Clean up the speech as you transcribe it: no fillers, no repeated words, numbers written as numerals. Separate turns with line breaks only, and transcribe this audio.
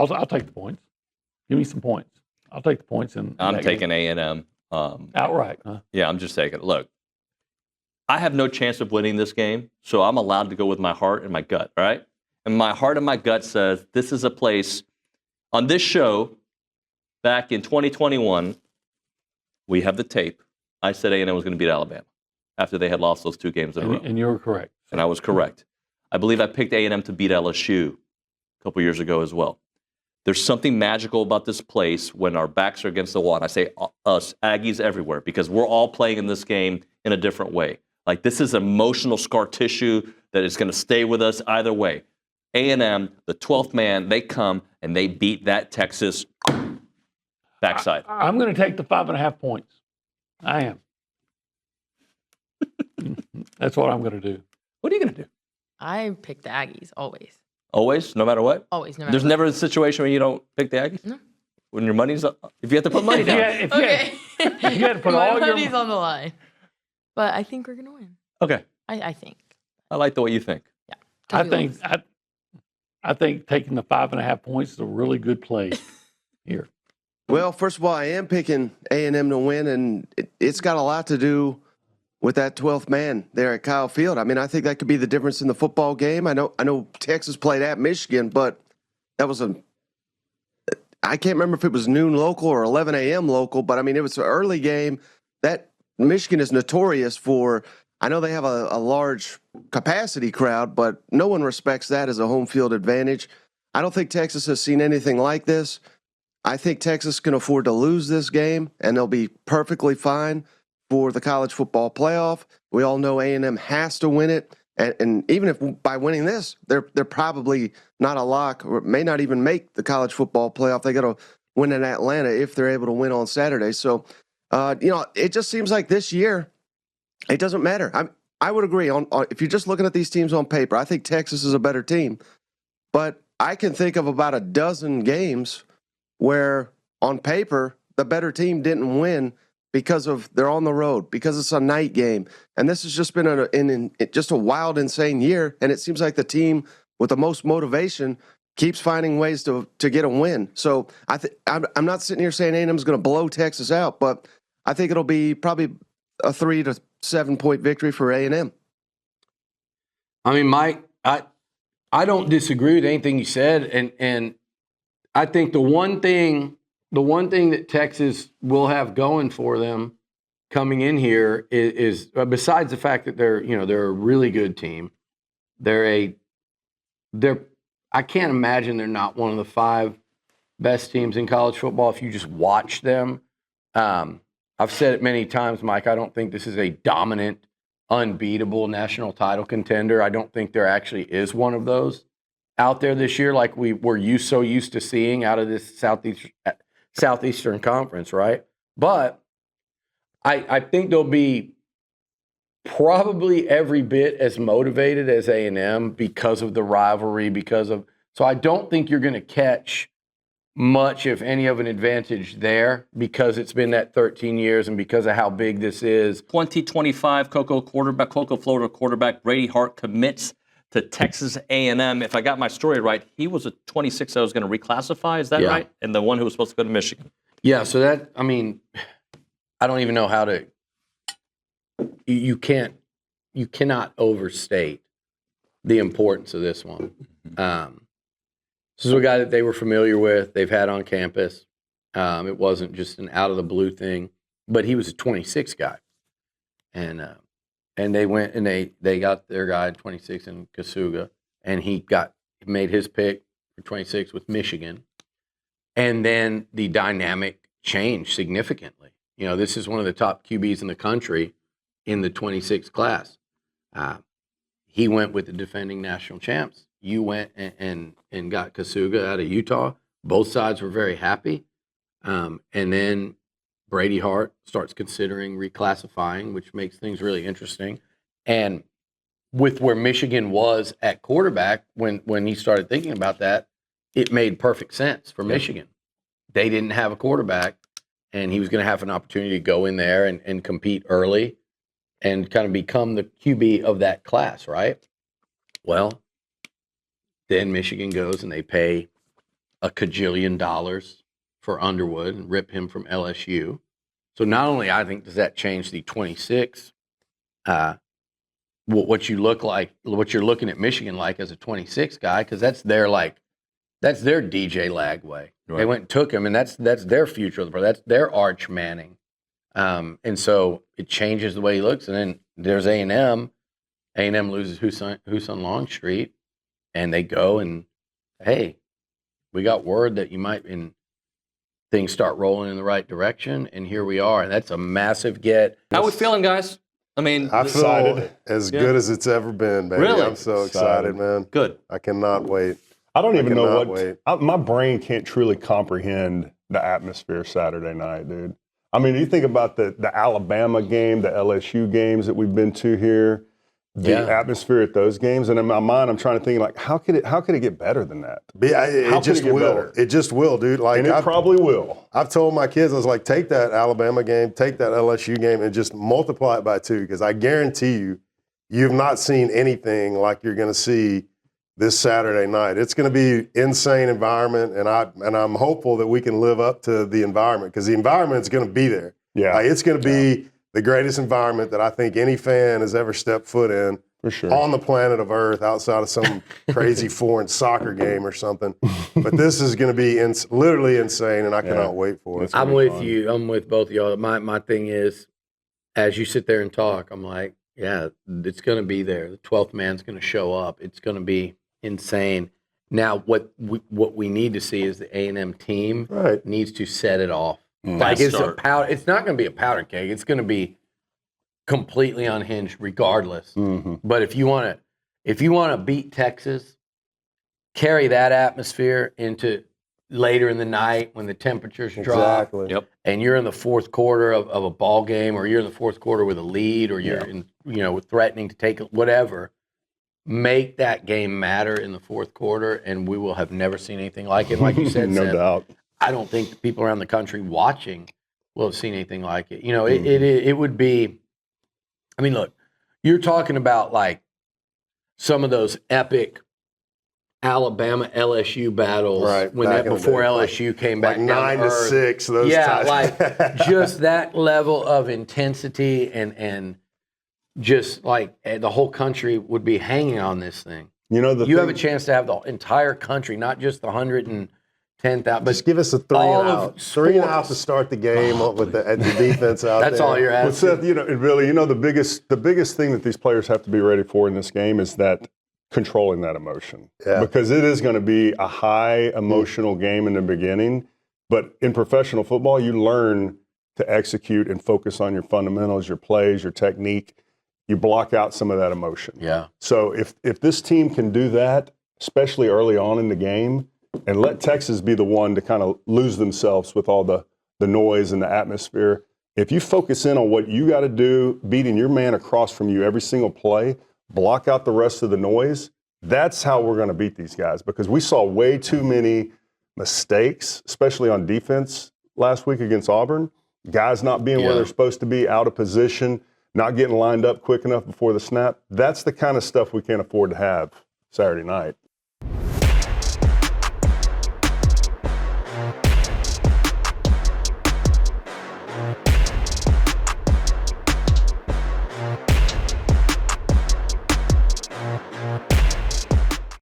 I'll take the points. Give me some points. I'll take the points.
I'm taking A&M.
Outright, huh?
Yeah, I'm just taking it. Look, I have no chance of winning this game, so I'm allowed to go with my heart and my gut, all right? And my heart and my gut says this is a place on this show back in 2021, we have the tape. I said A&M was going to beat Alabama after they had lost those 2 games in a row.
And you were correct.
And I was correct. I believe I picked A&M to beat LSU a couple years ago as well. There's something magical about this place when our backs are against the wall. And I say us, Aggies everywhere, because we're all playing in this game in a different way. Like, this is emotional scar tissue that is going to stay with us either way. A&M, the 12th man, they come and they beat that Texas backside.
I'm going to take the 5.5 points. I am. That's what I'm going to do.
What are you going to do?
I pick the Aggies always.
Always, no matter what?
Always, no matter
There's
what.
never a situation where you don't pick the Aggies?
No.
When your money's up? If you have to put money down.
If you had to put
My
all your
money's on the line. But I think we're going to win.
Okay.
I think.
I like the way you think.
Yeah.
I think taking the 5.5 points is a really good play here.
Well, first of all, I am picking A&M to win, and it's got a lot to do with that 12th man there at Kyle Field. I mean, I think that could be the difference in the football game. I know Texas played at Michigan, but that was I can't remember if it was noon local or 11 a.m. local, but I mean, it was an early game. That Michigan is notorious for, I know they have a large capacity crowd, but no one respects that as a home field advantage. I don't think Texas has seen anything like this. I think Texas can afford to lose this game, and they'll be perfectly fine for the college football playoff. We all know A&M has to win it, and even if by winning this, they're probably not a lock or may not even make the college football playoff. They got to win in Atlanta if they're able to win on Saturday. So, it just seems like this year, it doesn't matter. I would agree on if you're just looking at these teams on paper. I think Texas is a better team, but I can think of about a dozen games where on paper the better team didn't win because of they're on the road, because it's a night game. And this has just been just a wild, insane year. And it seems like the team with the most motivation keeps finding ways to get a win. So I'm not sitting here saying A&M is going to blow Texas out, but I think it'll be probably a 3 to 7 point victory for A&M.
I mean, Mike, I don't disagree with anything you said, and I think the one thing that Texas will have going for them coming in here is besides the fact that they're a really good team, I can't imagine they're not one of the 5 best teams in college football if you just watch them. I've said it many times, Mike, I don't think this is a dominant, unbeatable national title contender. I don't think there actually is one of those out there this year like we were so used to seeing out of this Southeastern Conference, right? But I think they'll be probably every bit as motivated as A&M because of the rivalry, so I don't think you're going to catch much, if any, of an advantage there because it's been that 13 years and because of how big this is.
2025 Cocoa Florida quarterback Brady Hart commits to Texas A&M. If I got my story right, he was a 26 that was going to reclassify. Is that right? And the one who was supposed to go to Michigan.
Yeah, so I don't even know how to – you cannot overstate the importance of this one. This is a guy that they were familiar with, they've had on campus. It wasn't just an out-of-the-blue thing, but he was a 26 guy. And they went and they got their guy at 26 in Kasuga, and he made his pick for 26 with Michigan. And then the dynamic changed significantly. This is one of the top QBs in the country in the 26 class. He went with the defending national champs. You went and got Kasuga out of Utah. Both sides were very happy. And then Brady Hart starts considering reclassifying, which makes things really interesting. And with where Michigan was at quarterback, when he started thinking about that, it made perfect sense for Michigan. They didn't have a quarterback, and he was going to have an opportunity to go in there and compete early and kind of become the QB of that class, right? Well, then Michigan goes and they pay a cajillion dollars for Underwood and rip him from LSU. So not only I think does that change the 26, what you look like, what you're looking at Michigan like as a 26 guy, because that's their DJ Lagway.
Right.
They went and took him, and that's their future. That's their Arch Manning. And so it changes the way he looks. And then there's A&M. A&M loses Huson Longstreet, and they go and, hey, we got word that you might, and things start rolling in the right direction, and here we are. And that's a massive get.
How we feeling, guys? I mean,
I feel as good as it's ever been, baby.
Really?
I'm so excited, man.
Good.
I cannot wait.
I don't even know
cannot
what my brain can't truly comprehend the atmosphere Saturday night, dude. I mean, you think about the Alabama game, the LSU games that we've been to here, the atmosphere at those games, and in my mind, I'm trying to think like, how could it get better than that?
It just will.
Better?
It just will, dude. Like,
And it probably will.
I've told my kids, I was like, take that Alabama game, take that LSU game, and just multiply it by 2, because I guarantee you've not seen anything like you're going to see this Saturday night. It's going to be insane environment, and I'm hopeful that we can live up to the environment, because the environment is going to be there.
Yeah,
like, it's going to be the greatest environment that I think any fan has ever stepped foot in
for sure
on the planet of Earth, outside of some crazy foreign soccer game or something. But this is going to be literally insane, and I cannot wait for it.
I'm with you. I'm with both of y'all. My thing is, as you sit there and talk, I'm like, yeah, it's going to be there. The 12th man's going to show up. It's going to be insane. Now, what we need to see is the A&M team needs to set it off. Like it's not going to be a powder keg. It's going to be completely unhinged, regardless.
Mm-hmm.
But if you want to beat Texas, carry that atmosphere into later in the night when the temperatures drop.
Yep.
And you're in the fourth quarter of a ball game, or you're in the fourth quarter with a lead, or you're threatening to take whatever. Make that game matter in the fourth quarter, and we will have never seen anything like it. Like you said,
no doubt.
I don't think the people around the country watching will have seen anything like it. It would be. I mean, look, you're talking about like some of those epic Alabama LSU battles before LSU came back
like
down
9-6. Those
yeah,
times.
like just that level of intensity and just like the whole country would be hanging on this thing. You have a chance to have the entire country, not just the 110,000. But
just give us a 3 and out. 3 and out to start the game with the defense out
That's
there.
all you're asking.
Well, Seth, the biggest thing that these players have to be ready for in this game is that controlling that emotion.
Yeah.
Because it is going to be a high emotional game in the beginning. But in professional football, you learn to execute and focus on your fundamentals, your plays, your technique. You block out some of that emotion.
Yeah.
So if this team can do that, especially early on in the game, and let Texas be the one to kind of lose themselves with all the noise and the atmosphere, if you focus in on what you got to do, beating your man across from you every single play, block out the rest of the noise, that's how we're going to beat these guys. Because we saw way too many mistakes, especially on defense last week against Auburn. Guys not being where they're supposed to be, out of position, not getting lined up quick enough before the snap. That's the kind of stuff we can't afford to have Saturday night.